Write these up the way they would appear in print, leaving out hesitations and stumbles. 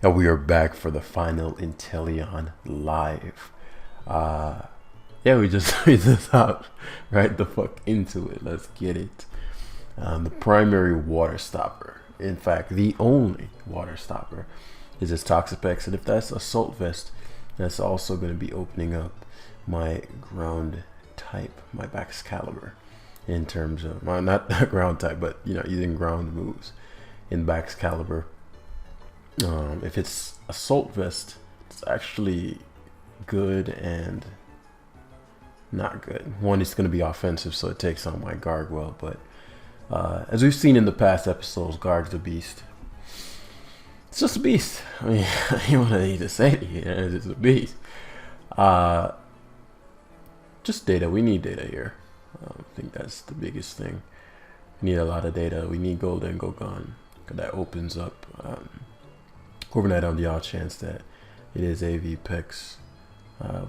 And we are back for the final Inteleon live. Yeah, we just we just hopped right the fuck into it. Let's get it. The primary water stopper, in fact, the only water stopper, is this Toxapex, and if that's Assault Vest, that's also going to be opening up my ground type, my Baxcalibur, in terms of not ground type, but using ground moves in Baxcalibur. If it's Assault Vest, it's actually good and not good. One, it's going to be offensive, so it takes on my Gargoyle, but as we've seen in the past episodes, Garg's a beast. It's just a beast. I mean, you want to need to say it, it's a beast. Just data. We need data here. I think that's the biggest thing. We need a lot of data. We need Gold and Gogon, because that opens up Corviknight on the odd chance that it is AV Pex.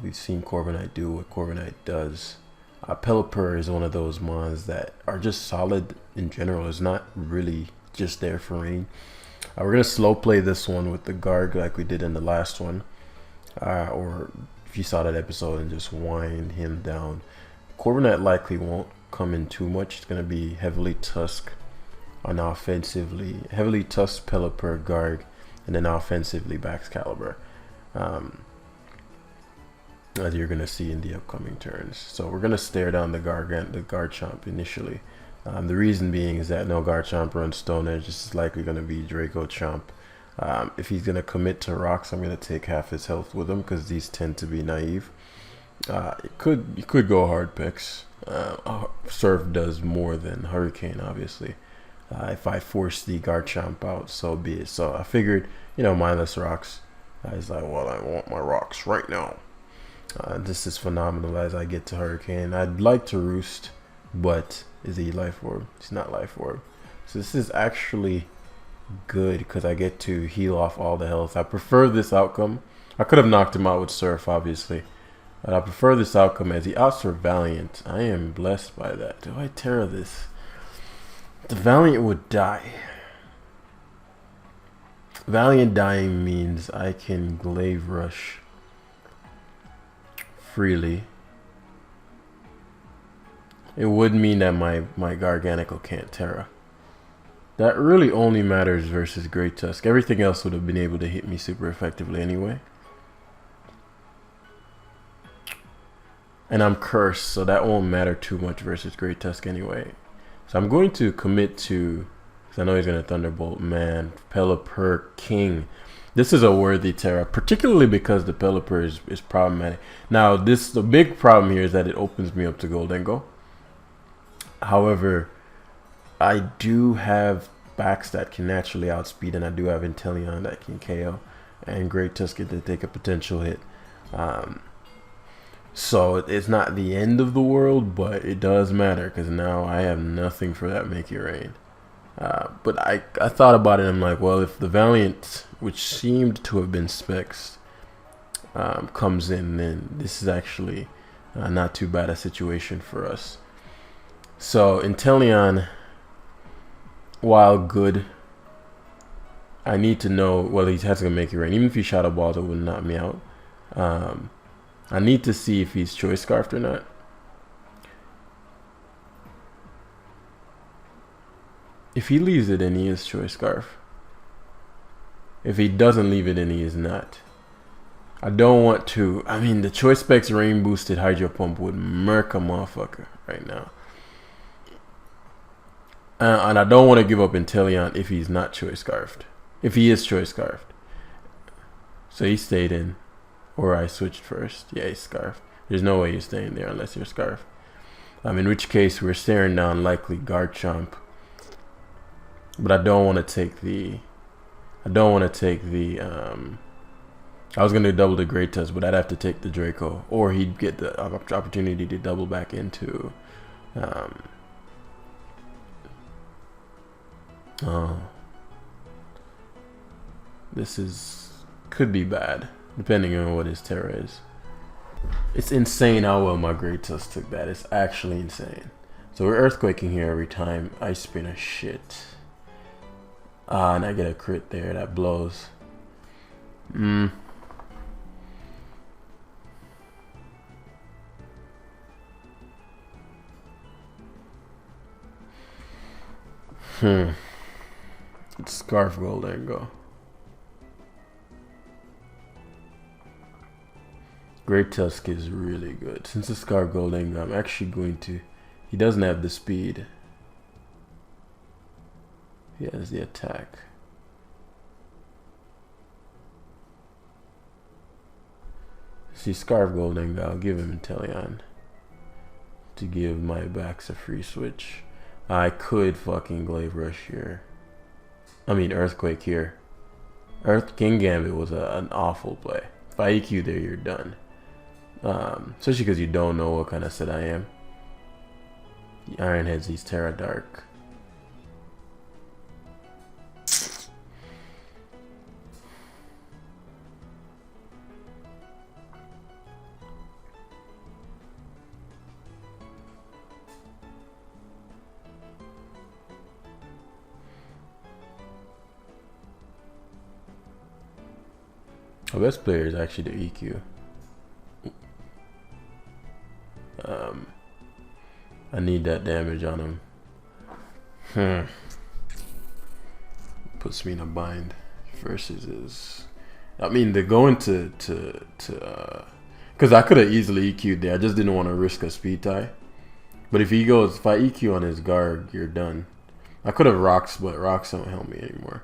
We've seen Corviknight do what Corviknight does. Pelipper is one of those mons that are just solid in general. It's not really just there for rain. We're going to slow play this one with the Garg like we did in the last one. Or if you saw that episode, and just wind him down. Corviknight likely won't come in too much. It's going to be heavily Tusk on offensively. Heavily Tusk, Pelipper, Garg, and then offensively Baxcalibur. As you're going to see in the upcoming turns. So we're going to stare down the Garchomp initially. The reason being is that no Garchomp runs Stone Edge. This is likely going to be Draco Chomp. If he's going to commit to rocks, I'm going to take half his health with him, because these tend to be naive. You could go hard picks. Surf does more than Hurricane, obviously. If I force the Garchomp out, so be it. So I figured, mindless rocks. I was like, well, I want my rocks right now. This is phenomenal as I get to Hurricane. I'd like to Roost, but is he Life Orb? He's not Life Orb. So this is actually good because I get to heal off all the health. I prefer this outcome. I could have knocked him out with Surf, obviously. But I prefer this outcome as he outs for Valiant. I am blessed by that. Do I Terra this? The Valiant would die. Valiant dying means I can Glaive Rush freely. It would mean that my Garganical can't Terra. That really only matters versus Great Tusk. Everything else would have been able to hit me super effectively anyway. And I'm cursed, so that won't matter too much versus Great Tusk anyway. So I'm going to commit to, because I know he's going to Thunderbolt, man, Pelipper King. This is a worthy Terra, particularly because the Pelipper is problematic. Now, the big problem here is that it opens me up to Goldengo. However, I do have backs that can naturally outspeed, and I do have Inteleon that can KO, and Great Tusk to take a potential hit. So it's not the end of the world, but it does matter, because now I have nothing for that Make It Rain. But I thought about it, and I'm like, well, if the Valiant, which seemed to have been Specs, comes in, then this is actually not too bad a situation for us. So Inteleon, while good, I need to know, well, he has to Make It Rain. Even if he Shadow Balls, it would knock me out. I need to see if he's Choice Scarfed or not. If he leaves it, then he is Choice Scarf. If he doesn't leave it, then he is not. I don't want to. I mean, the Choice Specs Rain Boosted Hydro Pump would murk a motherfucker right now. And I don't want to give up Inteleon if he's not Choice Scarfed. If he is Choice Scarfed. So he stayed in. Or I switched first. Yeah, he's Scarfed. There's no way you're staying there unless you're Scarfed. In which case, we're staring down likely Garchomp. But I don't want to take the... I was going to double the Great Tusk, but I'd have to take the Draco. Or he'd get the opportunity to double back into... This could be bad, depending on what his Terra is. It's insane how well my Great Tusk took that. It's actually insane. So we're Earthquaking here every time I spin a shit. And I get a crit there that blows. Hmm. It's Scarf Goldango. Great Tusk is really good. Since it's Scarf Goldango, I'm actually going to... He doesn't have the speed. He has the attack. See, Scarf Goldango, I'll give him Inteleon to give my backs a free switch. I could fucking Glaive Rush here. I mean, Earthquake here. King Gambit was an awful play. If I EQ there, you're done. Especially because you don't know what kind of set I am. The Iron Heads, he's Terra Dark. Our best player is actually the EQ. I need that damage on him. Puts me in a bind. Versus is, I mean, they're going to because I could have easily EQ'd there. I just didn't want to risk a speed tie. But if I EQ on his guard, you're done. I could have rocks, but rocks don't help me anymore.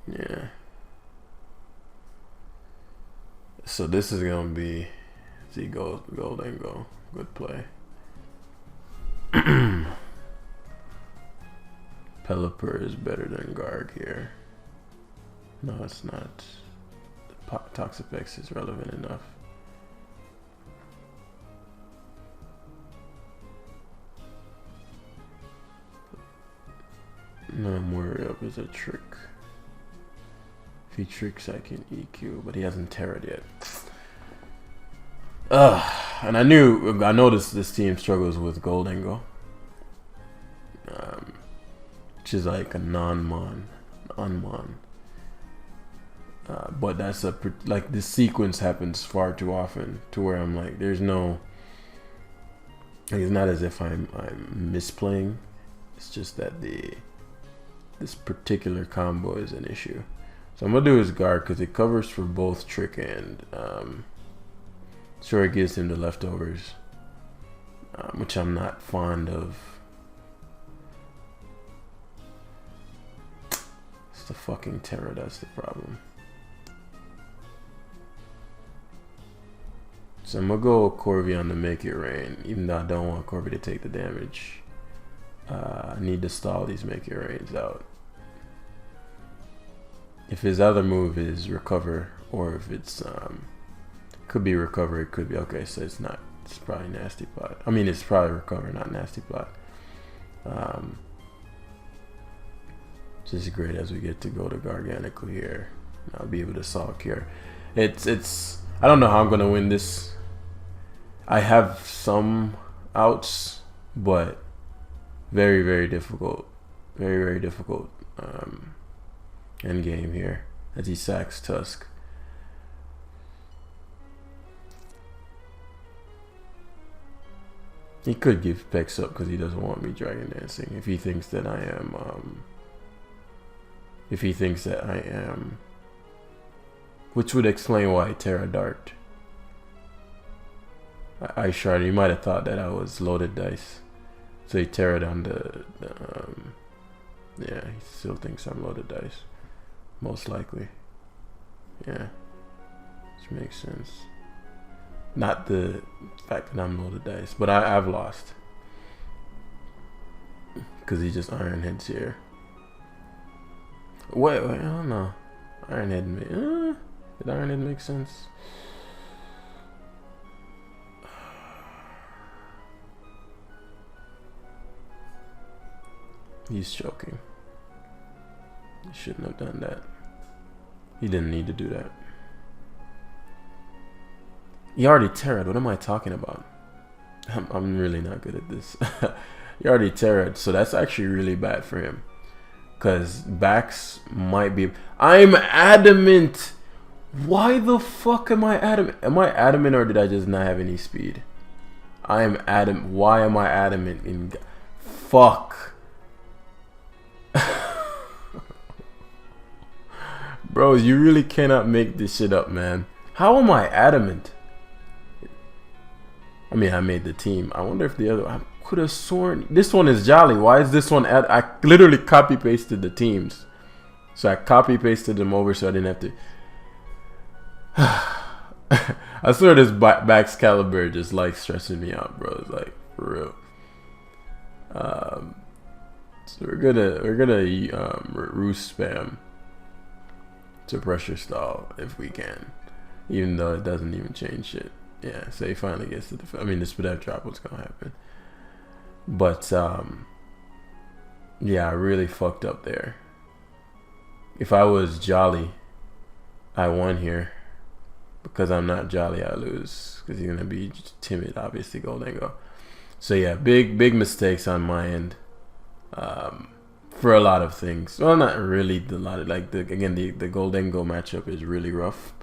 Yeah. So this is gonna be Goldango. Good play. Pelipper is better than Garg here. No, it's not. The Toxapex is relevant enough. No, I'm worried up is a trick. If he tricks, I can EQ, but he hasn't terrored yet. And I noticed this team struggles with Goldango, which is like a non-mon. But that's like this sequence happens far too often to where I'm like, there's no. It's not as if I'm misplaying. It's just that this particular combo is an issue. So I'm gonna do his guard because it covers for both trick and sure, it gives him the leftovers, which I'm not fond of. It's the fucking terror that's the problem. So I'm gonna go Corvi on to make it rain, even though I don't want Corvi to take the damage. I need to stall these make it rains out. If his other move is recover, or if it's could be recover, it could be okay. So it's not. It's probably nasty plot. I mean, it's probably recover, not nasty plot. Just as great as we get to go to Garganical here. I'll be able to Sulk here. It's. I don't know how I'm gonna win this. I have some outs, but very, very difficult. Very, very difficult. End game here as he sacks Tusk. He could give Pex up because he doesn't want me Dragon Dancing. If he thinks that I am, which would explain why Terra Dart. I shard. He might have thought that I was loaded dice, so he Terra'd on yeah, he still thinks I'm loaded dice. Most likely. Yeah. Which makes sense. Not the fact that I'm loaded dice, but I've lost. Because he just Iron Heads here. Wait, I don't know. Iron Head did Iron Head make sense? He's choking. He shouldn't have done that. He didn't need to do that. He already terrored. What am I talking about? I'm really not good at this. He already terrored, so that's actually really bad for him. Because backs might be... I'm adamant! Why the fuck am I adamant? Am I adamant or did I just not have any speed? I am adamant. Why am I adamant in... Fuck. Bro, you really cannot make this shit up, man. How am I adamant? I mean, I made the team. I wonder if the other... I could have sworn... This one is Jolly. Why is this one... I literally copy-pasted the teams. So I copy-pasted them over so I didn't have to... I swear this Bax Caliber just like stressing me out, bro. It's like, for real. So we're gonna roost spam to pressure stall if we can, even though it doesn't even change shit. Yeah, so he finally gets to the... I mean, the Spadev drop, what's gonna happen? But yeah, I really fucked up there. If I was Jolly, I won here. Because I'm not Jolly, I lose. Because he's gonna be timid, obviously, Goldengo. So yeah, big mistakes on my end. For a lot of things. Well, not really a lot of, like, the Goldengo matchup is really rough.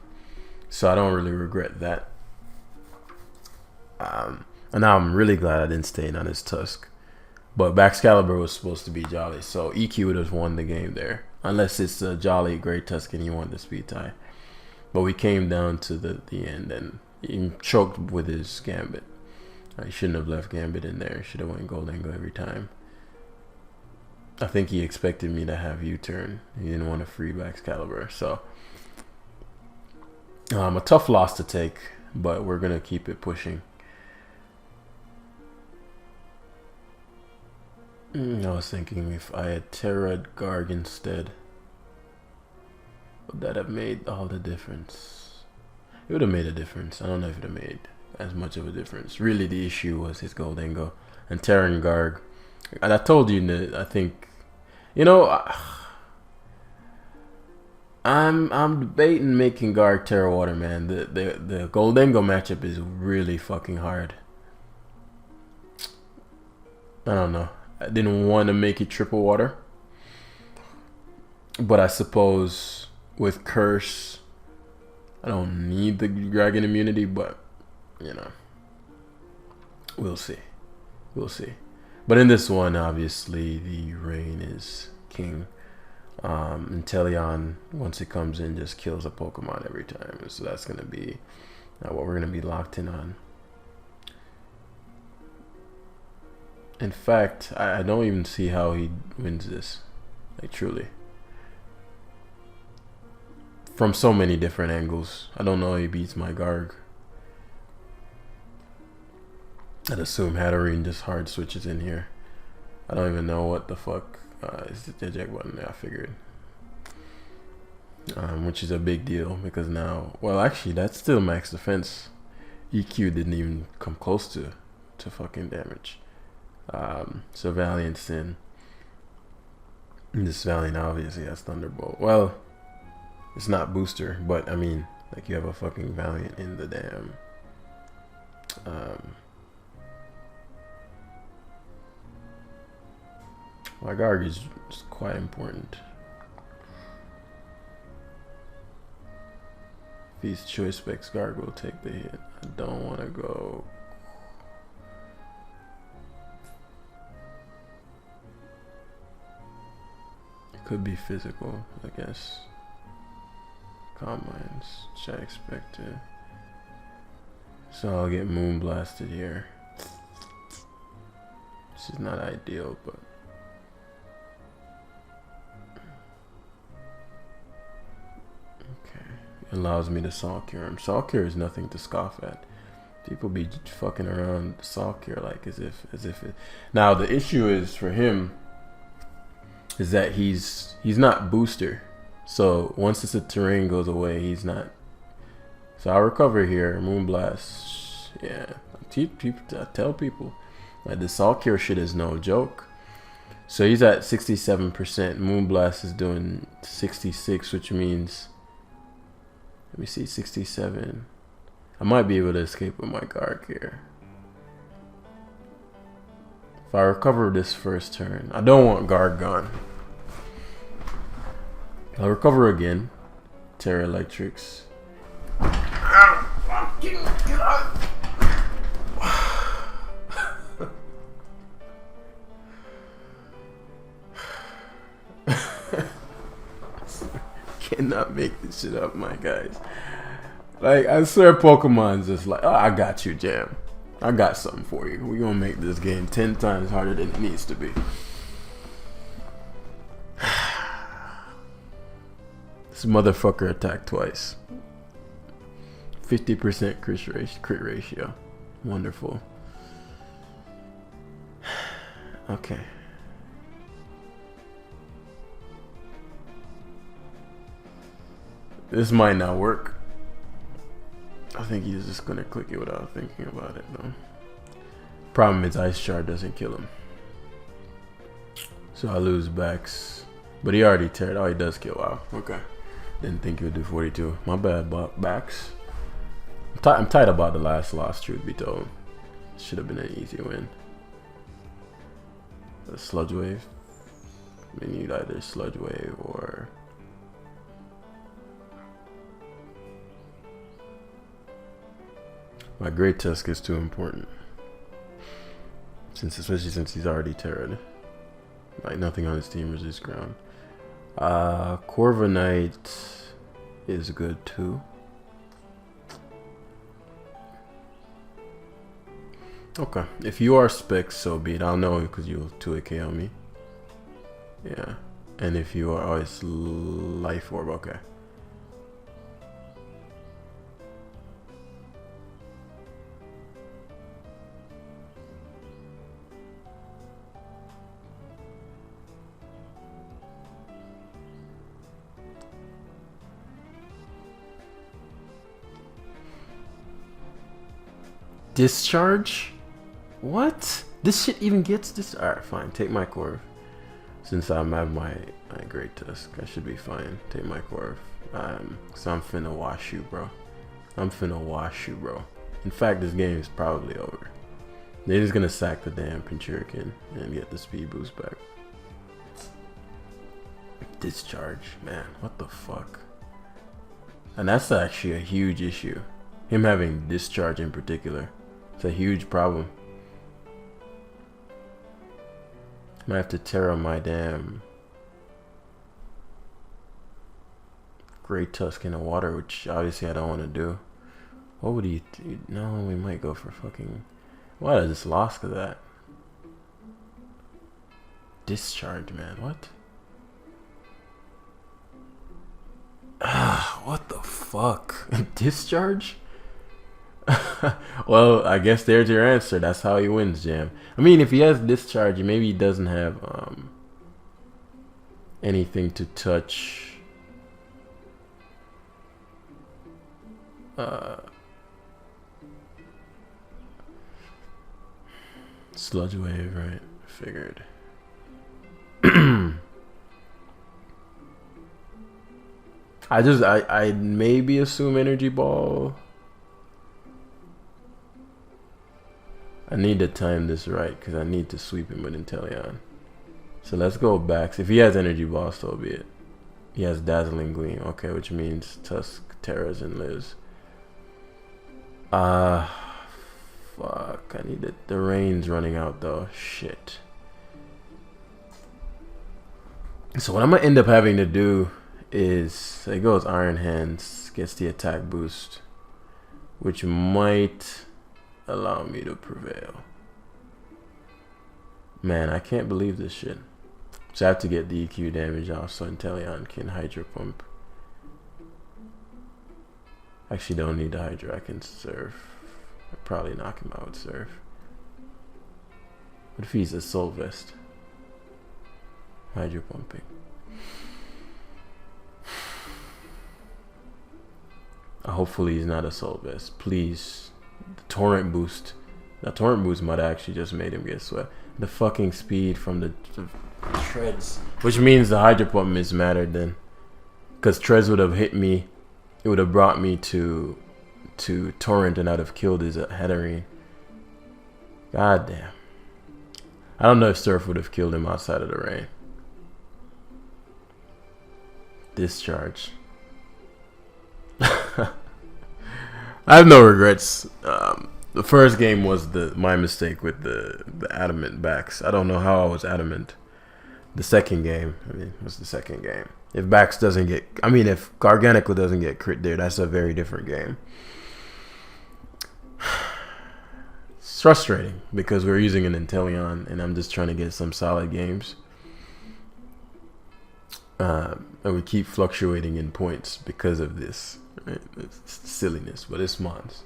So I don't really regret that. And now I'm really glad I didn't stay in on his Tusk. But Baxcalibur was supposed to be Jolly, so EQ would have won the game there. Unless it's a Jolly Great Tusk and he won the speed tie. But we came down to the end and he choked with his Gambit. I shouldn't have left Gambit in there. Should have went Goldengo every time. I think he expected me to have U-turn. He didn't want to free Baxcalibur. So a tough loss to take, but we're going to keep it pushing. I was thinking if I had Terrad Garg instead, would that have made all the difference? It would have made a difference. I don't know if it would have made as much of a difference. Really, the issue was his Goldengo and Terran Garg. And I told you that I think, you know, I'm debating making Garg Terra Water, man. The Goldengo matchup is really fucking hard. I don't know. I didn't want to make it triple water, but I suppose with Curse, I don't need the dragon immunity, but you know, we'll see. We'll see. But in this one, obviously, the Rain is king. Inteleon, once it comes in, just kills a Pokemon every time. So that's going to be what we're going to be locked in on. In fact, I don't even see how he wins this. Like, truly. From so many different angles. I don't know how he beats my Garg. I'd assume Hatterene just hard switches in here. I don't even know what the fuck is the eject button there, I figured. Which is a big deal because now, well, actually, that's still max defense. EQ didn't even come close to fucking damage. So Valiant Sin. This Valiant obviously has Thunderbolt. Well, it's not booster, but I mean, like, you have a fucking Valiant in the damn. My Garg is quite important. If he's Choice Specs, Garg will take the hit. I don't want to go. It could be physical, I guess. Combines, which I expected. So I'll get Moon Blasted here. This is not ideal, but allows me to Salt Cure him. Salt Cure is nothing to scoff at. People be fucking around Salt Cure like as if it. Now the issue is for him is that he's not booster. So once the terrain goes away, he's not. So I'll recover here. Moonblast. Yeah. I tell people like the Salt Cure shit is no joke. So he's at 67%. Moonblast is doing 66, which means, let me see, 67. I might be able to escape with my Garg here. If I recover this first turn, I don't want guard gone. I'll recover again. Terra Electrics. Oh, fucking God. Cannot make this shit up, my guys. Like, I swear Pokemon's just like, oh, I got you, Jam. I got something for you. We're gonna make this game 10 times harder than it needs to be. This motherfucker attacked twice. 50% crit ratio. Wonderful. Okay. This might not work. I think he's just gonna click it without thinking about it though. Problem is Ice Shard doesn't kill him. So I lose backs. But he already teared. Oh, he does kill. Wow. Okay. Didn't think he would do 42. My bad, backs. I'm tight about the last loss, truth be told. Should have been an easy win. A Sludge Wave. We need either Sludge Wave or... My Great Tusk is too important. Especially since he's already terrored. Like nothing on his team resists ground. Corviknight is good too. Okay. If you are Specs, so be it. I'll know because you'll 2AK on me. Yeah. And if you are always Life Orb, okay. Discharge? What? This shit even gets this? Alright, fine. Take my Corv. Since I'm at my Great Tusk, I should be fine. Take my Corv. So I'm finna wash you, bro. I'm finna wash you, bro. In fact, this game is probably over. They're just gonna sack the damn Pinchurican and get the speed boost back. Discharge, man. What the fuck? And that's actually a huge issue. Him having discharge in particular. It's a huge problem. I might have to tear on my damn Great Tusk in the water, which obviously I don't want to do. What would he do? No, we might go for fucking... What? I just lost to that. Discharge, man. What? Ah, what the fuck? Discharge? Well, I guess there's your answer. That's how he wins, Jam. I mean, if he has Discharge, maybe he doesn't have anything to touch. Sludge Wave, right? Figured. I maybe assume Energy Ball. I need to time this right because I need to sweep him with Inteleon. So let's go backs. If he has Energy Ball, so be it. He has Dazzling Gleam. Okay, which means Tusk, Terras, and lives. Fuck. I need it. The rain's running out though. Shit. So what I'm gonna end up having to do is it goes Iron Hands, gets the attack boost, which might allow me to prevail. Man, I can't believe this shit. So I have to get the EQ damage off so Inteleon can Hydro Pump. Actually don't need the Hydro, I can Surf. I'll probably knock him out with Surf. What if he's a Soul Vest? Hydro Pumping. Hopefully he's not a Soul Vest. Please. The Torrent Boost. That Torrent Boost might actually just made him get sweat. The fucking speed from the Treads. Which means the Hydro Pump mismattered then. Because Treads would have hit me. It would have brought me to Torrent and I'd have killed his Hatterene. God damn. I don't know if Surf would have killed him outside of the rain. Discharge. I have no regrets. The first game was my mistake with the adamant backs. I don't know how I was adamant. The second game, was the second game. If Bax doesn't get, if Garganico doesn't get crit there, that's a very different game. It's frustrating because we're using an Inteleon and I'm just trying to get some solid games. And we keep fluctuating in points because of this. Right? It's silliness, but it's Mons.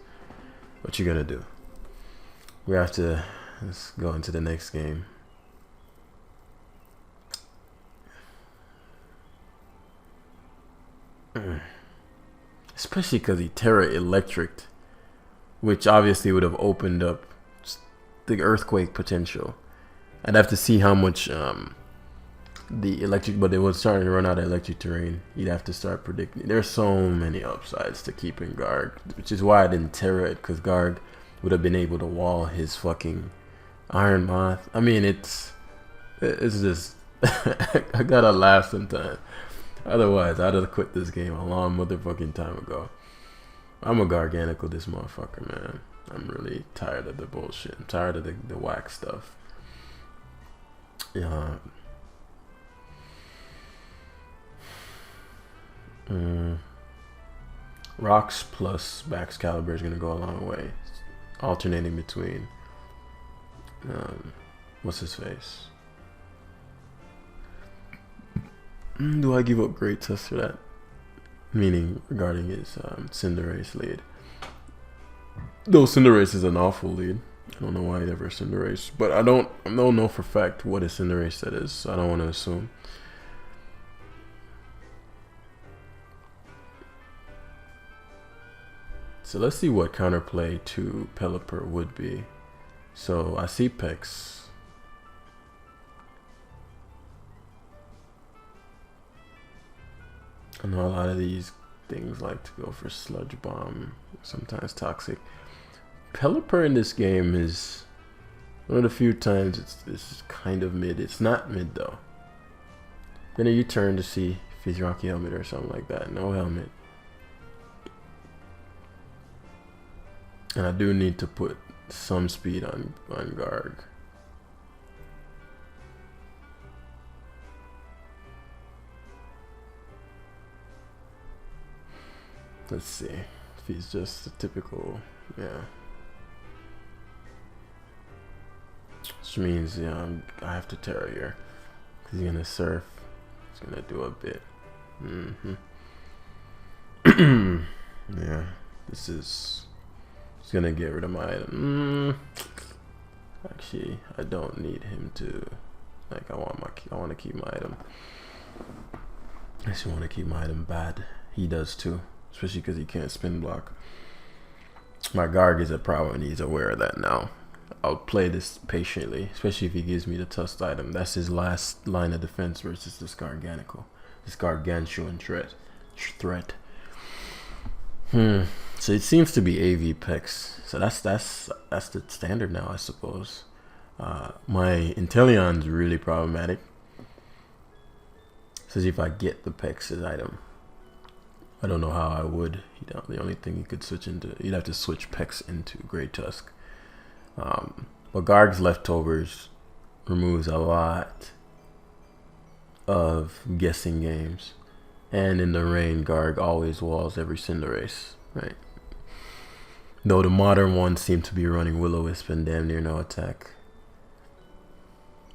What you gonna do? We have to, let's go into the next game. Especially because he Terra Electric, which obviously would have opened up the earthquake potential. I'd have to see how much the electric, but it was starting to run out of electric terrain. You'd have to start predicting. There's so many upsides to keeping Garg, which is why I didn't Terra it, because Garg would have been able to wall his fucking Iron Moth. It's just I gotta laugh sometimes. Otherwise, I'd have quit this game a long motherfucking time ago. I'm a Garganical this motherfucker, man. I'm really tired of the bullshit. I'm tired of the whack stuff. Yeah. Rocks plus Bax Caliber is going to go a long way. Alternating between what's his face? Do I give up Great Tusk for that? Meaning regarding his Cinderace lead. Though Cinderace is an awful lead. I don't know why he ever Cinderace. But I don't know for a fact what his Cinderace set is, so I don't want to assume. So let's see what counterplay to Pelipper would be. So I see Pex. I know a lot of these things like to go for Sludge Bomb, sometimes Toxic. Pelipper in this game is one of the few times it's kind of mid. It's not mid though. Then a U-turn to see if he's Rocky Helmet or something like that. No helmet. And I do need to put some speed on Garg. Let's see if he's just a typical, yeah. Which means, yeah, I have to Terra here. Because he's going to surf. He's going to do a bit. Yeah, this is... He's going to get rid of my item. Actually, I don't need him to... Like, I want to keep my item. I just want to keep my item bad. He does too. Especially because he can't spin block. My Garg is a problem and he's aware of that now. I'll play this patiently, especially if he gives me the Tusk item. That's his last line of defense versus this Garganical. This Gargantuan threat. So it seems to be AV Pex. So that's the standard now, I suppose. My Inteleon's really problematic. Says if I get the Pex's item. I don't know how I would. The only thing you could switch into, you'd have to switch Pex into Great Tusk. But Garg's leftovers removes a lot of guessing games. And in the rain, Garg always walls every Cinderace, right? Though the modern ones seem to be running Will-O-Wisp and damn near no attack.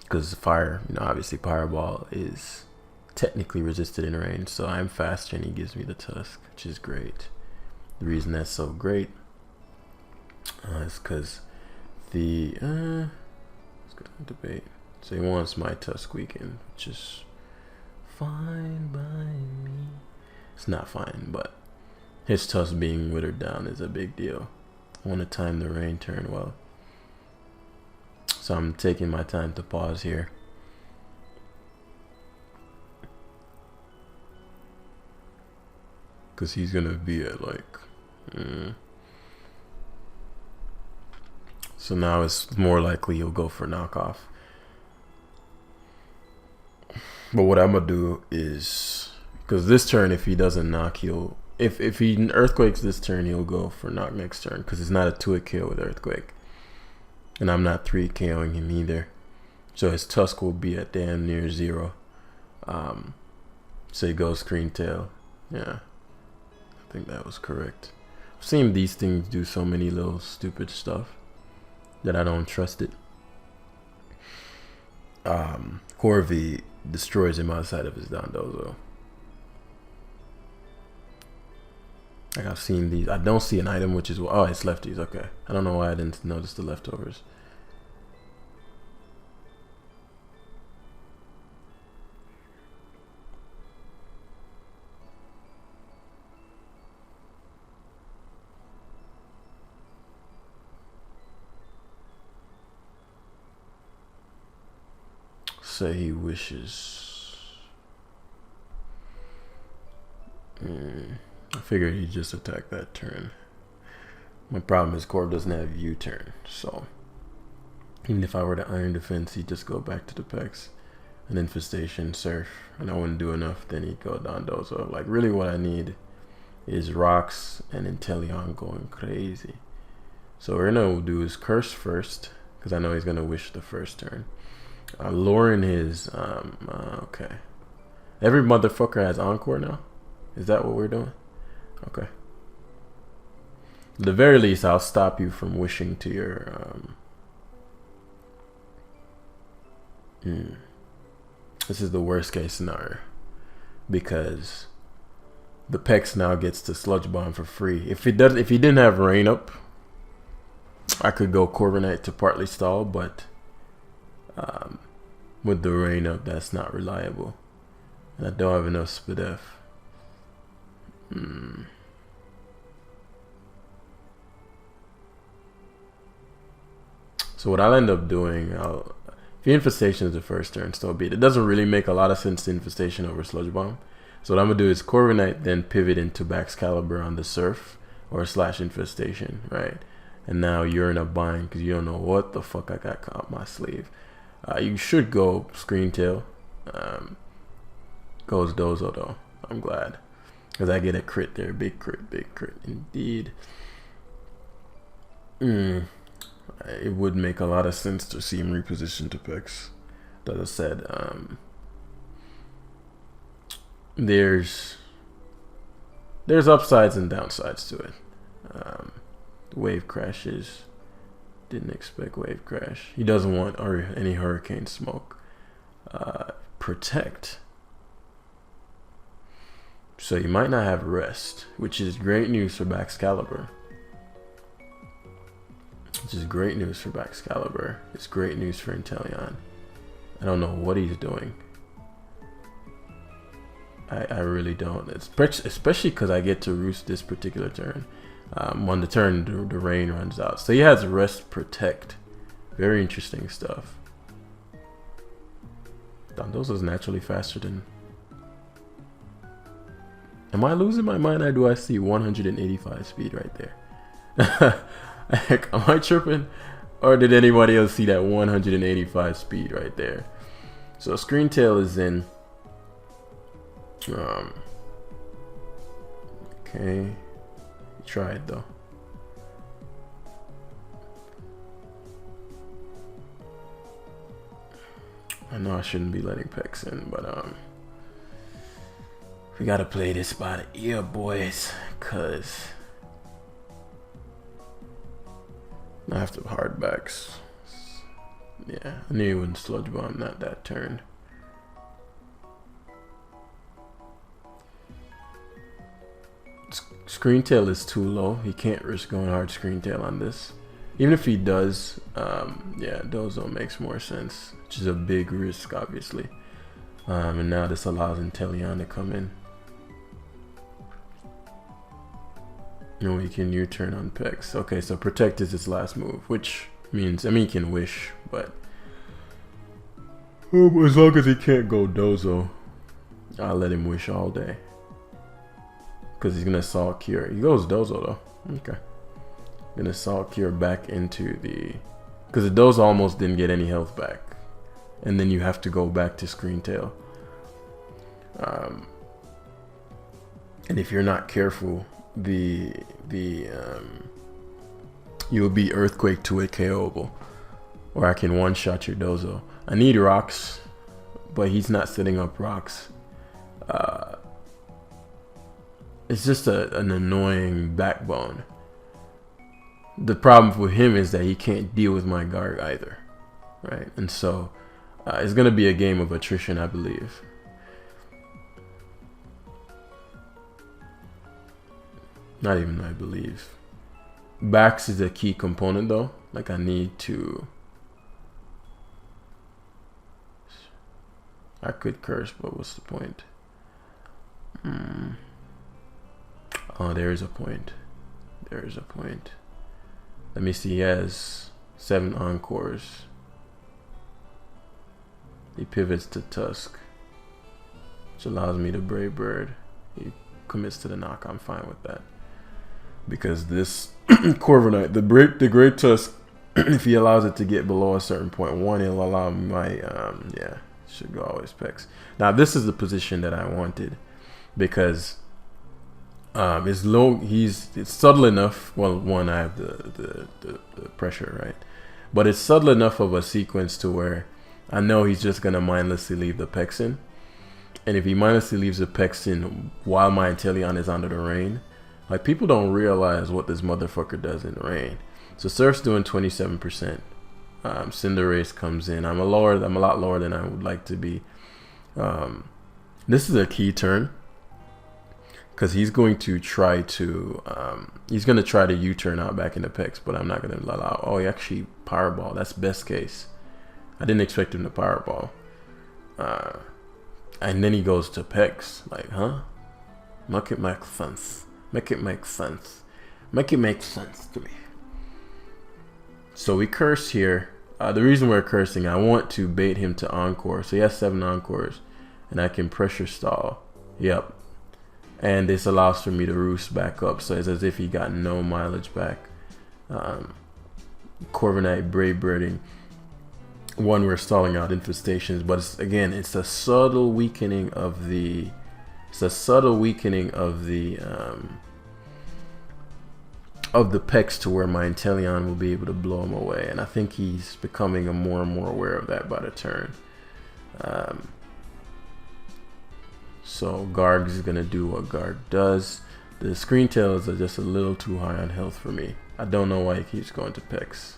Because fire, obviously Fireball is technically resisted in rain, so I'm faster and he gives me the Tusk, which is great. The reason that's so great is because the let's go to debate. So he wants my Tusk weakened, which is fine by me. It's not fine, but his Tusk being withered down is a big deal. I want to time the rain turn well, so I'm taking my time to pause here. Because he's going to be at like... So now it's more likely he'll go for knockoff. But what I'm gonna do is, because this turn, if he doesn't knock, he'll if he earthquakes this turn, he'll go for knock next turn, because it's not a 2-hit KO with earthquake, and I'm not 3 KOing him either. So his tusk will be at damn near 0. So he goes screen tail. Yeah, I think that was correct. I've seen these things do so many little stupid stuff that I don't trust it. Corvi destroys him outside of his Dondozo. Like, I've seen these. I don't see an item which is, oh, it's lefties. Okay, I don't know why I didn't notice the leftovers. Say he wishes. I figured he'd just attack that turn. My problem is Corv doesn't have U-turn, so even if I were to Iron Defense, he'd just go back to the Pex, an Infestation, Surf, and I wouldn't do enough, then he'd go Dondozo. Like, really what I need is Rocks and Inteleon going crazy. So what we're gonna do is Curse first, because I know he's gonna Wish the first turn. Luring his, okay. Every motherfucker has Encore now? Is that what we're doing? Okay. At the very least, I'll stop you from wishing to your, This is the worst case scenario, because the Pex now gets to Sludge Bomb for free. If he didn't have Rain Up, I could go Corviknight to partly stall, but with the Rain Up, that's not reliable, and I don't have enough Spadef. So what I'll end up doing, if the Infestation is the first turn, so be it. It doesn't really make a lot of sense to Infestation over Sludge Bomb. So what I'm gonna do is Corviknight, then pivot into Baxcalibur on the Surf or / Infestation, right? And now you're in a bind because you don't know what the fuck I got up my sleeve. You should go Screen Tail. Goes Dozo though. I'm glad, because I get a crit there. Big crit indeed. It would make a lot of sense to see him reposition to Pex. As I said, there's upsides and downsides to it. Wave crashes. Didn't expect wave crash. He doesn't want any hurricane smoke. Protect. So you might not have rest, which is great news for Baxcalibur. Which is great news for Baxcalibur. It's great news for Inteleon. I don't know what he's doing. I really don't. Especially because I get to roost this particular turn. On the turn, the rain runs out. So he has Rest, Protect. Very interesting stuff. Dondozo's naturally faster than... Am I losing my mind, or do I see 185 speed right there? Heck, am I tripping? Or did anybody else see that 185 speed right there? So Screen Tail is in. Okay. Try it though. I know I shouldn't be letting Pex in, but we gotta play this by the ear, boys, cause I have to hardbacks. Yeah, I knew he wouldn't Sludge Bomb, not that turn. Screen Tail is too low. He can't risk going hard Screen Tail on this. Even if he does, yeah, Dozo makes more sense, which is a big risk, obviously. And now this allows Inteleon to come in. You know, he can U-turn on Pex. Okay, so Protect is his last move, which means, I mean, he can Wish, but as long as he can't go Dozo, I'll let him Wish all day. Because he's gonna Assault Cure. He goes Dozo though. Okay. Gonna Assault Cure back into the... Because the Dozo almost didn't get any health back. And then you have to go back to Screen Tail. And if you're not careful, you'll be earthquake to it KO'able, or I can one shot your dozo. I need rocks, but he's not setting up rocks. It's just an annoying backbone. The problem with him is that he can't deal with my guard either, right? And so it's gonna be a game of attrition, I believe. Not even I believe. Backs is a key component though. Like I need to. I could curse, but what's the point? Oh, there is a point. There is a point. Let me see. He has 7 encores. He pivots to Tusk, which allows me to Brave Bird. He commits to the knock. I'm fine with that. Because this Corviknight, the Great Tusk, if he allows it to get below a certain point, one, it'll allow my, yeah, should go always pecs. Now, this is the position that I wanted because it's low, it's subtle enough. Well, one, I have the pressure, right? But it's subtle enough of a sequence to where I know he's just going to mindlessly leave the pecs in. And if he mindlessly leaves the pecs in while my Inteleon is under the rain, like, people don't realize what this motherfucker does in the rain. So Surf's doing 27%. Cinderace comes in. I'm a lot lower than I would like to be. This is a key turn because he's going to try to U-turn out back into Pex, but I'm not going to allow. Oh, he actually Powerball. That's best case. I didn't expect him to Powerball. And then he goes to Pex. Like, huh? Make it make sense. Make it make sense. Make it make sense to me. So we curse here. The reason we're cursing, I want to bait him to Encore. So he has 7 Encores. And I can pressure stall. Yep. And this allows for me to roost back up. So it's as if he got no mileage back. Corviknight Brave Birding. One, we're stalling out infestations. But it's a subtle weakening of the... It's a subtle weakening of the pecs to where my Inteleon will be able to blow him away, and I think he's becoming more and more aware of that by the turn. So Garg is gonna do what Garg does. The screen tails are just a little too high on health for me. I don't know why he keeps going to pecs.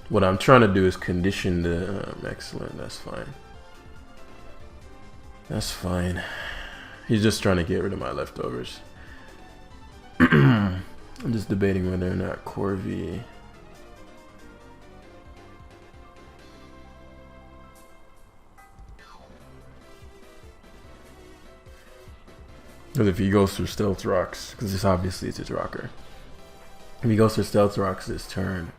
What I'm trying to do is condition the... excellent, that's fine. That's fine. He's just trying to get rid of my leftovers. I'm just debating whether or not Corvi... Because if he goes through Stealth Rocks, because this obviously is his rocker. If he goes through Stealth Rocks this turn,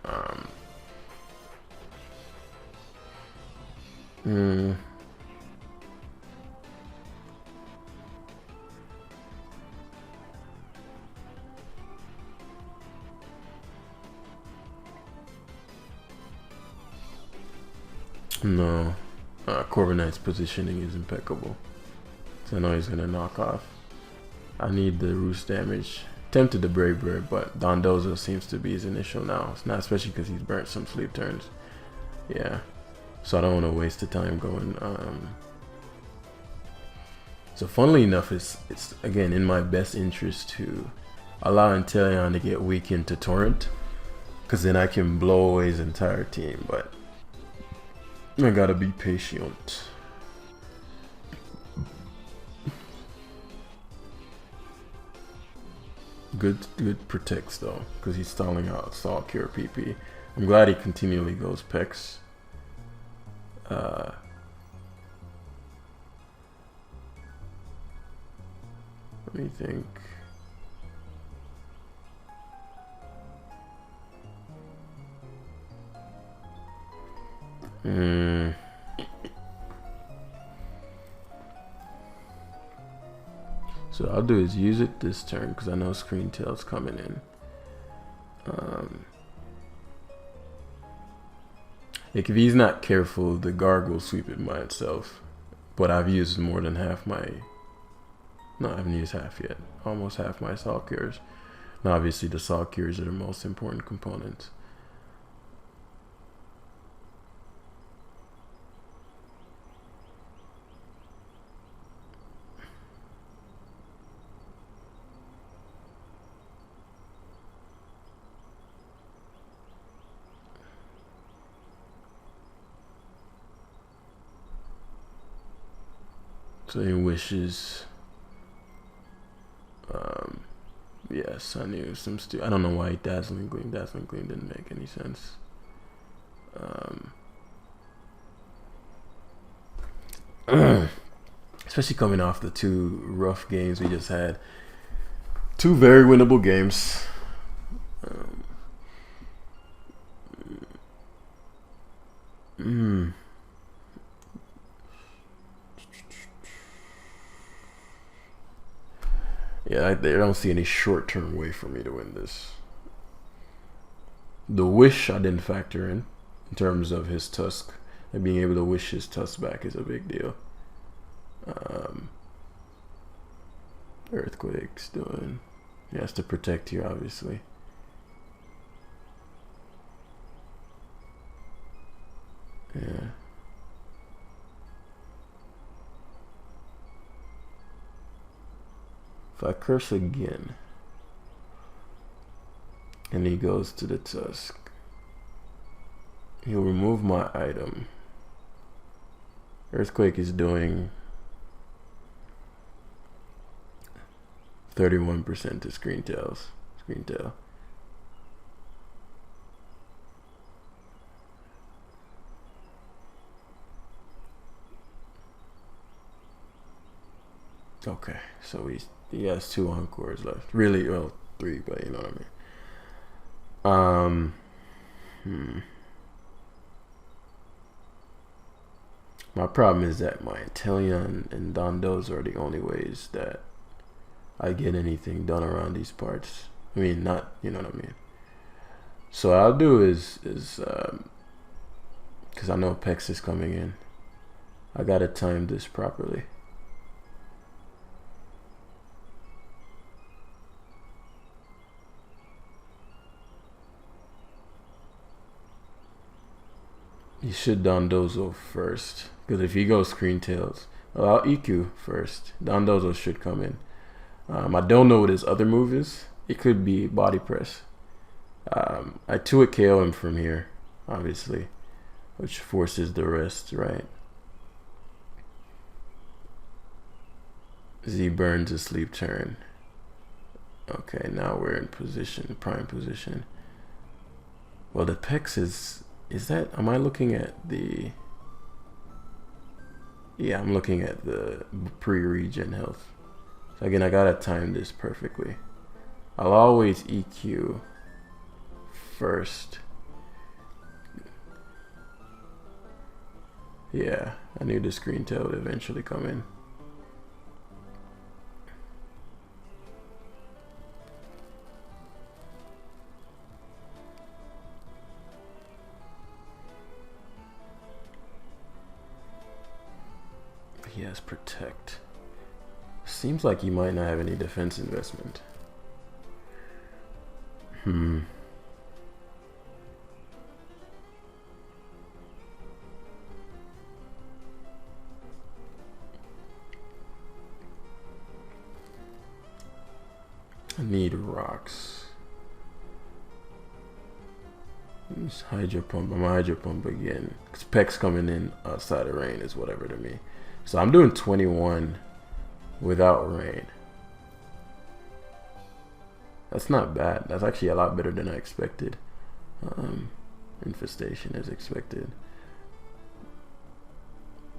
no, Corviknight's positioning is impeccable. So I know he's gonna knock off. I need the roost damage. Tempted to Brave Bird, but Dondozo seems to be his initial now. It's not, especially because he's burnt some sleep turns. Yeah. So I don't want to waste the time going. So funnily enough, it's again in my best interest to allow Inteleon to get weakened to Torrent, because then I can blow away his entire team. But I gotta be patient. Good protects though, because he's stalling out Stall Cure PP. I'm glad he continually goes Pex. Let me think. So I'll do is use it this turn because I know Screen Tail's coming in. Like if he's not careful, the Garg will sweep it by itself. But I've used more than half my... No, I haven't used half yet. Almost half my Salt Cures. Now obviously the Salt Cures are the most important components. So he wishes. Yes, I knew some I don't know why Dazzling Gleam. Dazzling Gleam didn't make any sense. Especially coming off the two rough games we just had. Two very winnable games. Yeah, I don't see any short-term way for me to win this. The wish I didn't factor in terms of his tusk. And being able to wish his tusk back is a big deal. Earthquake's doing... He has to protect you, obviously. Yeah. If I curse again, and he goes to the tusk, he'll remove my item. Earthquake is doing 31% to Screen Tail. Okay, so he has 2 encores left. Really, well, 3, but you know what I mean. My problem is that my Inteleon and Dondos are the only ways that I get anything done around these parts. I mean, not, you know what I mean. So what I'll do is because I know Pex is coming in, I gotta time this properly. You should Dondozo first, because if he goes Screen Tails, well, I'll EQ first. Dondozo should come in. I don't know what his other move is. It could be Body Press. I 2-hit KO him from here, obviously, which forces the rest, right? Z burns a sleep turn. Okay, now we're in position, prime position. Well, the Pex is that, am I looking at the... Yeah, I'm looking at the pre-regen health. So again, I gotta time this perfectly. I'll always EQ first. Yeah, I knew the Screen Tail would eventually come in. He has Protect. Seems like he might not have any defense investment. I need rocks. Just Hydro Pump. I'm Hydro Pump again. Because Peck's coming in outside of rain is whatever to me. So I'm doing 21 without rain. That's not bad. That's actually a lot better than I expected. Infestation as expected.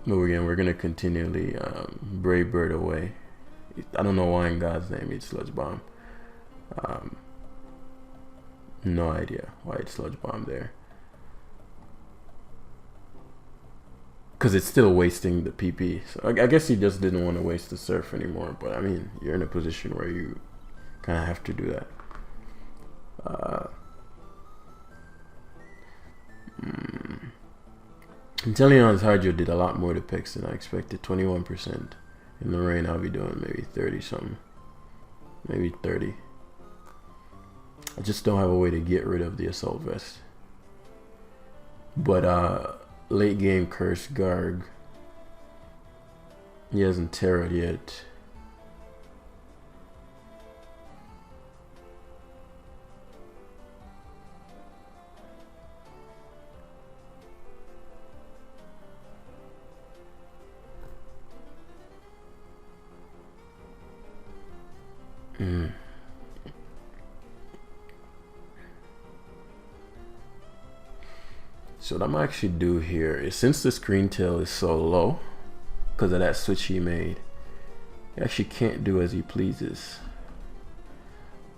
But again, we're gonna continually Brave Bird away. I don't know why in God's name he'd Sludge Bomb. No idea why it's Sludge Bomb there. because it's still wasting the PP. So I guess he just didn't want to waste the surf anymore. But I mean, you're in a position where you kind of have to do that. Intellion's Hydro did a lot more to picks than I expected. 21%. In the rain, I'll be doing maybe 30 something, maybe 30. I just don't have a way to get rid of the assault vest. But late game curse Garg. He hasn't terrored yet. So what I'm actually do here is, since the screen tail is so low because of that switch he made, he actually can't do as he pleases.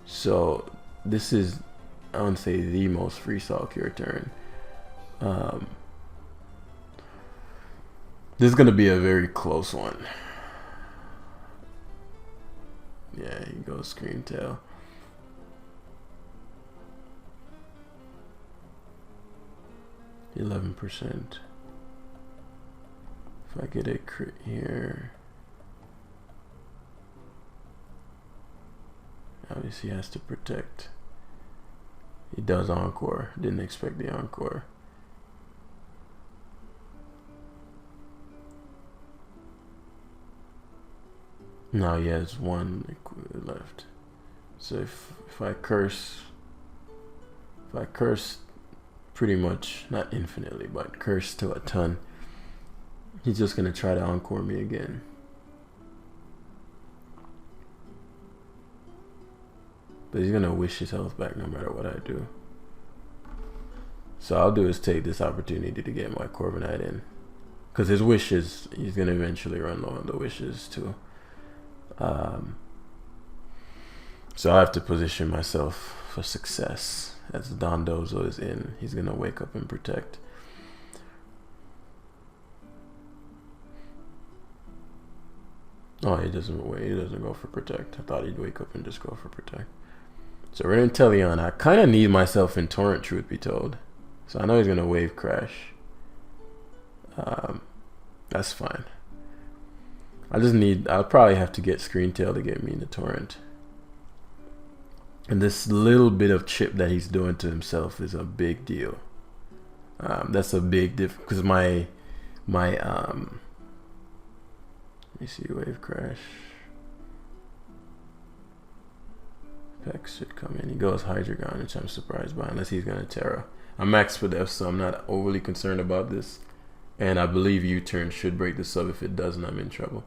So this is, I wouldn't say the most free Salt Cure turn. This is gonna be a very close one. Yeah, he goes screen tail. %. If I get a crit here, obviously he has to protect. He does encore. Didn't expect the encore. Now he has one left. So if I curse, pretty much, not infinitely, but curse to a ton, he's just gonna try to encore me again. But he's gonna wish his health back no matter what I do. So I'll do is take this opportunity to get my Corviknight in, because his wishes, he's gonna eventually run low on the wishes too. So I have to position myself for success. As Dondozo is in, he's gonna wake up and protect. Oh, he doesn't wait. He doesn't go for protect. I thought he'd wake up and just go for protect. So we're in Inteleon. I kind of need myself in Torrent, truth be told. So I know he's gonna wave crash. That's fine. I'll probably have to get Screen Tail to get me into Torrent. And this little bit of chip that he's doing to himself is a big deal. That's a big difference, because my let me see, wave crash. Pex should come in. He goes Hydreigon, which I'm surprised by, unless he's gonna Terra. I'm max for def, so I'm not overly concerned about this. And I believe U-turn should break the sub. If it doesn't, I'm in trouble.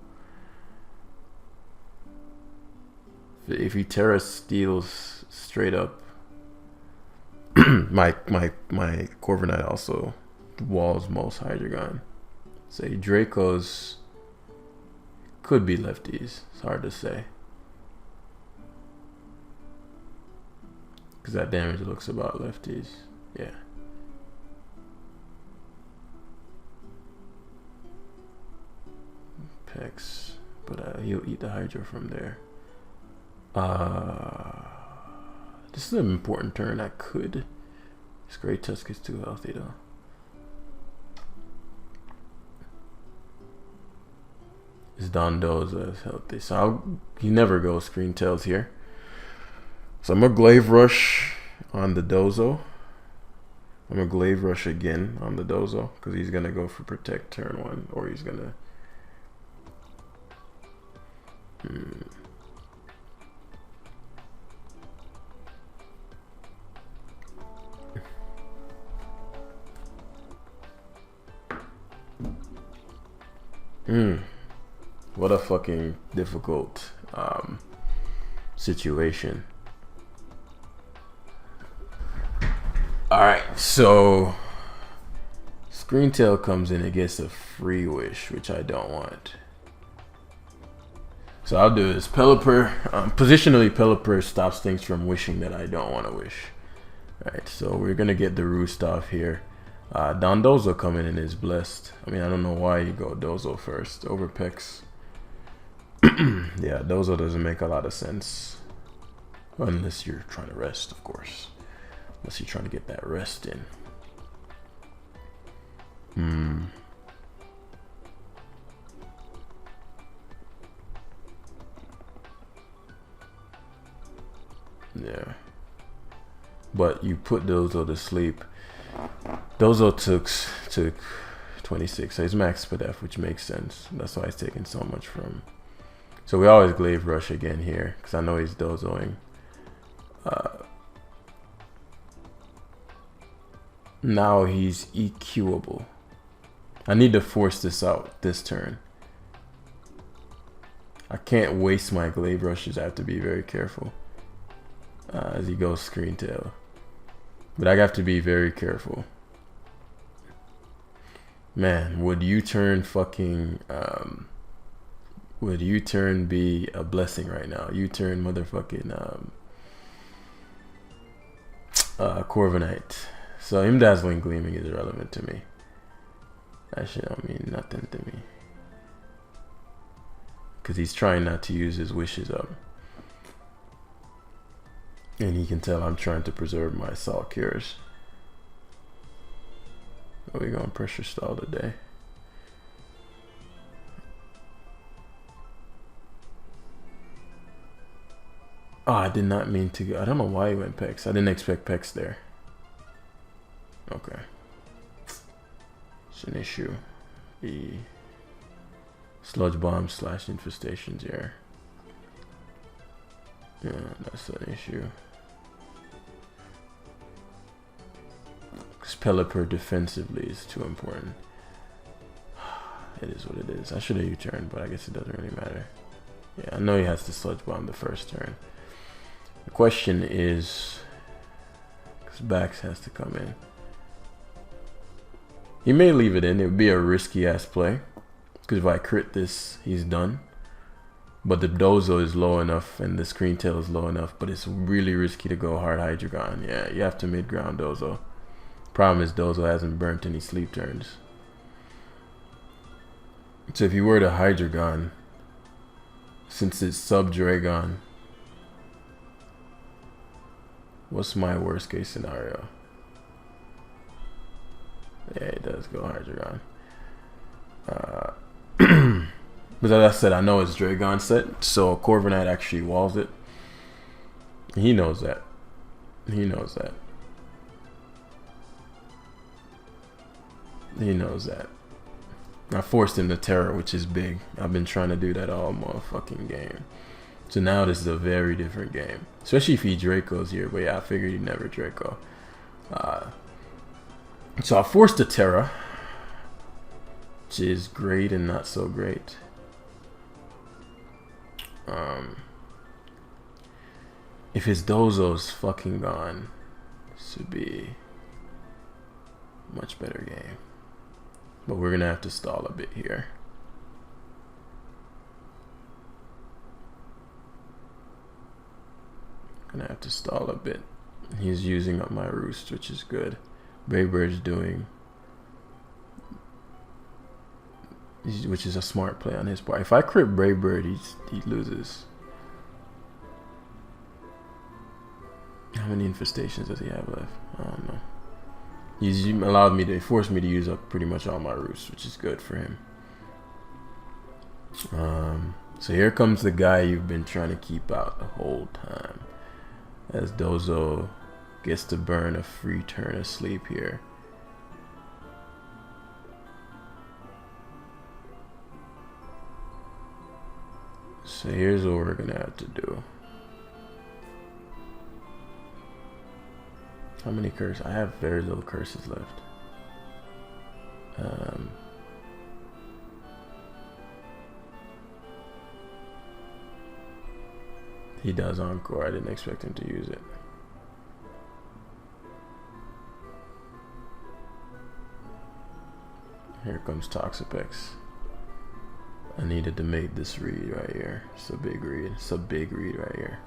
If he Terra steals straight up, my Corviknight also walls most Hydreigon. Say Draco's could be lefties. It's hard to say, because that damage looks about lefties. Yeah. Pex, but he'll eat the Hydro from there. This is an important turn. I could. This Great Tusk is too healthy though. This Dondozo is healthy, so he never goes Screen Tails here. So I'm gonna Glaive Rush on the Dozo. I'm gonna Glaive Rush again on the Dozo, because he's gonna go for protect turn 1, or he's gonna. What a fucking difficult situation. Alright, so Screen Tail comes in, it gets a free wish, which I don't want. So I'll do is Pelipper. Positionally, Pelipper stops things from wishing that I don't want to wish. Alright, so we're gonna get the Roost off here. Don Dozo coming in is blessed. I mean, I don't know why you go Dozo first over Pex. Yeah, Dozo doesn't make a lot of sense. Unless you're trying to rest, of course. Unless you're trying to get that rest in. Yeah. But you put Dozo to sleep. Dozo took 26, so he's max Spadef, which makes sense. That's why he's taking so much from. So we always glaive rush again here, because I know he's Dozoing. Now he's EQable. I need to force this out this turn. I can't waste my glaive rushes. I have to be very careful as he goes screen tail. But I have to be very careful. Man, would U-turn fucking would U-turn be a blessing right now? U-turn motherfucking Corviknight. So him dazzling gleaming is irrelevant to me. That shit don't mean nothing to me. Cause he's trying not to use his wishes up. And he can tell I'm trying to preserve my salt cures. Are we going pressure stall today? Oh, I did not mean to go. I don't know why he went Pex. I didn't expect Pex there. Okay. It's an issue. The sludge bomb / infestations here. Yeah, that's an issue. Because Pelipper defensively is too important. It is what it is. I should have U-turned, but I guess it doesn't really matter. Yeah, I know he has to sludge bomb the first turn. The question is, because Bax has to come in. He may leave it in. It would be a risky ass play. Because if I crit this, he's done. But the Dozo is low enough and the screen tail is low enough. But it's really risky to go hard Hydreigon. Yeah, you have to mid-ground Dozo. Problem is Dozo hasn't burnt any sleep turns. So if you were to Hydreigon, since it's sub-Dragon, what's my worst case scenario? Yeah, it does go Hydreigon. But as I said, I know it's Dragon set, so Corviknight actually walls it. He knows that. He knows that. He knows that. I forced him to Terror, which is big. I've been trying to do that all motherfucking game. So now this is a very different game. Especially if he Draco's here. But yeah, I figured he'd never Draco. So I forced a Terra, which is great and not so great. If his Dozo's fucking gone, this would be a much better game. But we're gonna have to stall a bit here. Gonna have to stall a bit. He's using up my roost, which is good. Brave Bird's doing, which is a smart play on his part. If I crit Brave Bird, he loses. How many infestations does he have left? I don't know. He's allowed me to, he forced me to use up pretty much all my roosts, which is good for him. So here comes the guy you've been trying to keep out the whole time. As Dozo gets to burn a free turn of sleep here. So here's what we're gonna have to do. How many curses? I have very little curses left. He does Encore. I didn't expect him to use it. Here comes Toxapex. I needed to make this read right here. It's a big read. It's a big read right here.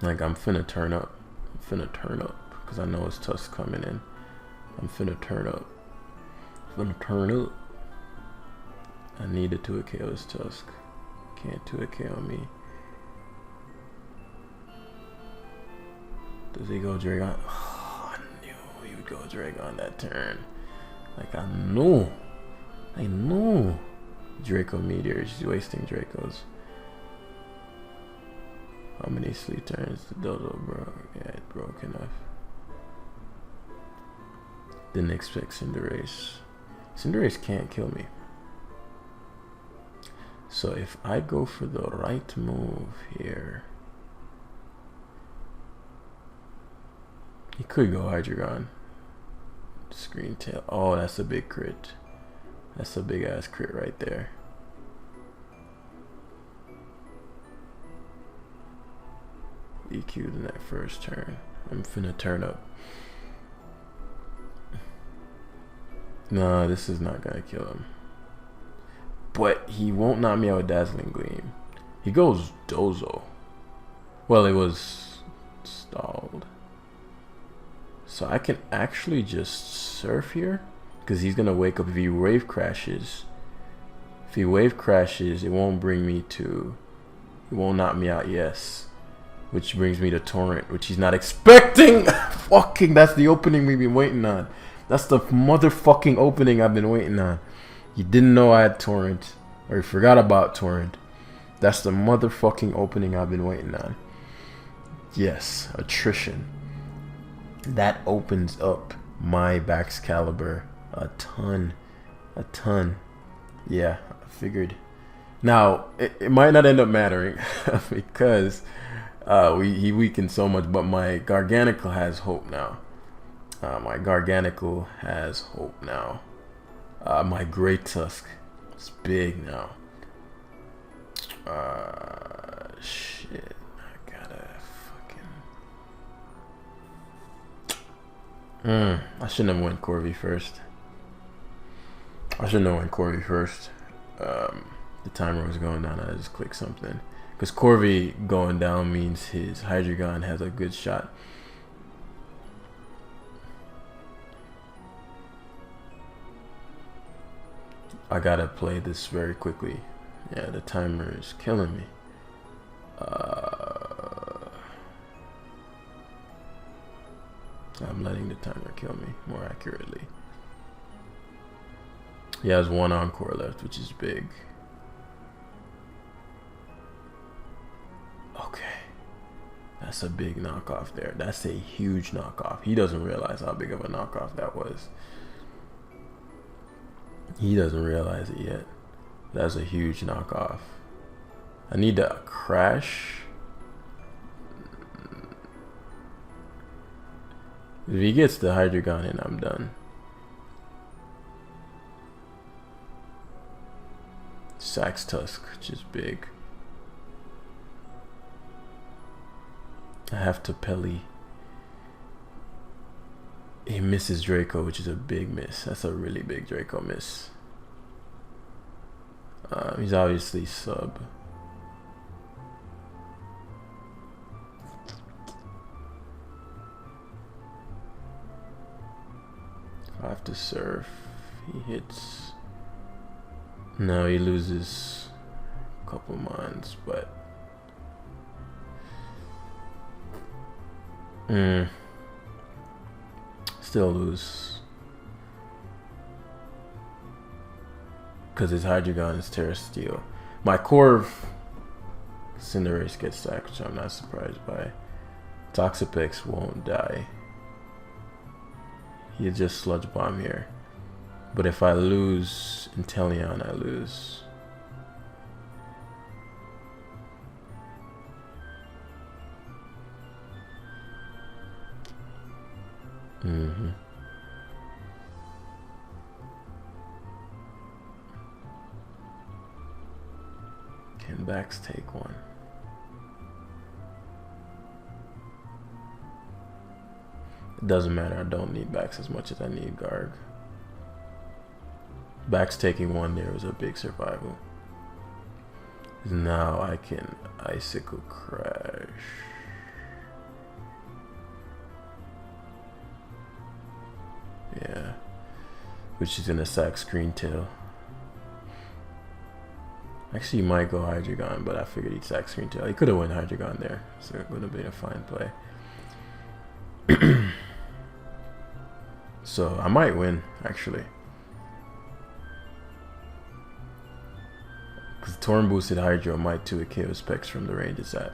Like I'm finna turn up. I'm finna turn up. because I know his tusk coming in. I'm finna turn up. I needed to KO his tusk. Can't 2 KO me. Does he go Dragon? Oh, I knew he would go Dragon that turn. Like I knew. Draco Meteor. She's wasting Dracos. How many sleep turns? The dodo broke. Yeah, it broke enough. Didn't expect Cinderace. Cinderace can't kill me. So if I go for the right move here, he could go Hydreigon. Screen tail. Oh, that's a big crit. That's a big ass crit right there. EQ'd in that first turn. I'm finna turn up. No, this is not gonna kill him. But he won't knock me out with Dazzling Gleam. He goes Dozo. Well, it was stalled. So I can actually just surf here, because he's gonna wake up if he wave crashes. If he wave crashes, it won't bring me to, it won't knock me out, yes. Which brings me to Torrent, which he's not expecting. Fucking, that's the opening we've been waiting on. That's the motherfucking opening I've been waiting on. You didn't know I had Torrent, or you forgot about Torrent. That's the motherfucking opening I've been waiting on. Yes, attrition. That opens up my Baxcalibur a ton. Yeah, I figured. Now, it might not end up mattering because he weakened so much, but my Garganacl has hope now. My Great Tusk is big now. Shit. I gotta fucking... I shouldn't have went Corvi first. The timer was going down. I just clicked something. Because Corvi going down means his Hydreigon has a good shot. I gotta play this very quickly. Yeah, the timer is killing me. I'm letting the timer kill me, more accurately. He has 1 encore left, which is big. Okay. That's a big knockoff there. That's a huge knockoff. He doesn't realize how big of a knockoff that was. He doesn't realize it yet. That's a huge knockoff. I need to crash. If he gets the Hydreigon in, I'm done. Sax Tusk, which is big. I have to Pelly. He misses Draco, which is a big miss. That's a really big Draco miss. He's obviously sub. I have to surf. He hits. No, he loses a couple mines, but still lose because his Hydreigon is Terra Steel. My Corv Cinderace gets sacked, which I'm not surprised by. Toxapex won't die. He just Sludge Bomb here. But if I lose Inteleon, I lose. Can Bax take one? It doesn't matter. I don't need Bax as much as I need Garg. Bax taking one there was a big survival. Now I can Icicle Crash. Yeah. Which is gonna sack Screen Tail. Actually, he might go Hydreigon, but I figured he'd sack Screen Tail. He could have went Hydreigon there, so it would have been a fine play. So I might win, actually. Because Torn boosted Hydro might 2 KO specs from the range it's at.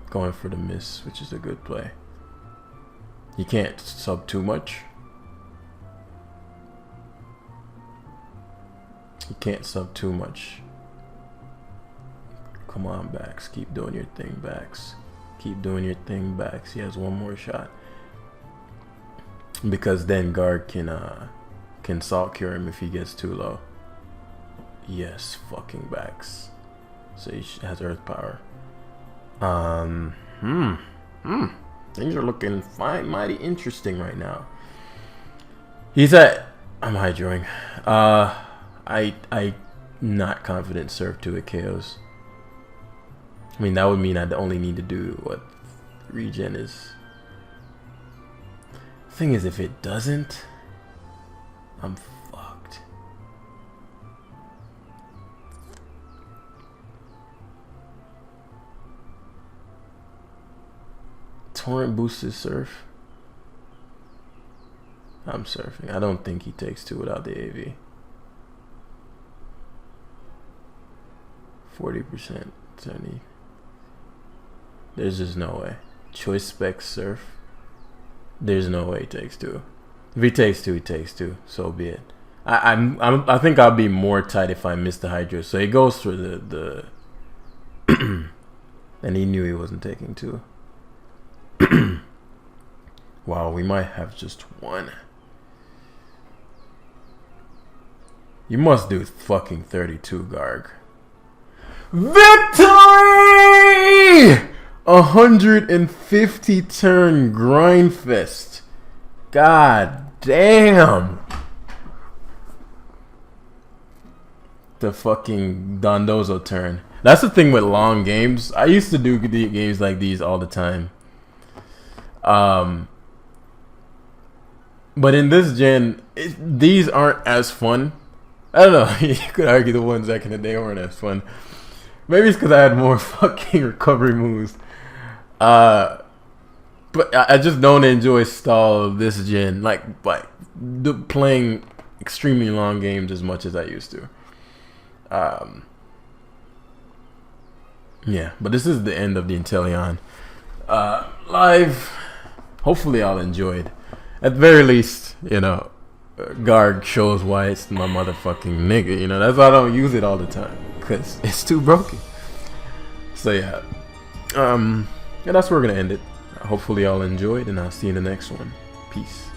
Going for the miss, which is a good play. You can't sub too much. You can't sub too much. Come on, Backs. Keep doing your thing, Backs. Keep doing your thing, Backs. He has one more shot. Because then Guard can Salt Cure him if he gets too low. Yes, fucking Backs. So he has Earth Power. Things are looking fine, mighty interesting right now. He's at... I'm hydroing. I not confident Surf 2 at KOs. I mean, that would mean I'd only need to do what regen is. Thing is, if it doesn't, I'm fucked. Torrent boosts his Surf. I'm surfing. I don't think he takes 2 without the AV. 40%, 70. There's just no way. Choice spec Surf. There's no way he takes 2. If he takes 2, he takes 2. So be it. I think I'll be more tight if I miss the Hydro. So he goes for the and he knew he wasn't taking 2. Wow, we might have just 1. You must do fucking 32, Garg. Victory! 150 turn grind fest. God damn. The fucking Dondozo turn. That's the thing with long games. I used to do games like these all the time. But in this gen, these aren't as fun. I don't know. You could argue the ones back in the day weren't as fun. Maybe it's because I had more fucking recovery moves. But I just don't enjoy style of this gen. Like playing extremely long games as much as I used to. Yeah, but this is the end of the Inteleon live. Hopefully I'll enjoy it. At the very least, you know, Garg shows why it's my motherfucking nigga. You know, that's why I don't use it all the time, because it's too broken. So yeah, and that's where we're gonna end it. Hopefully y'all enjoyed, and I'll see you in the next one. Peace.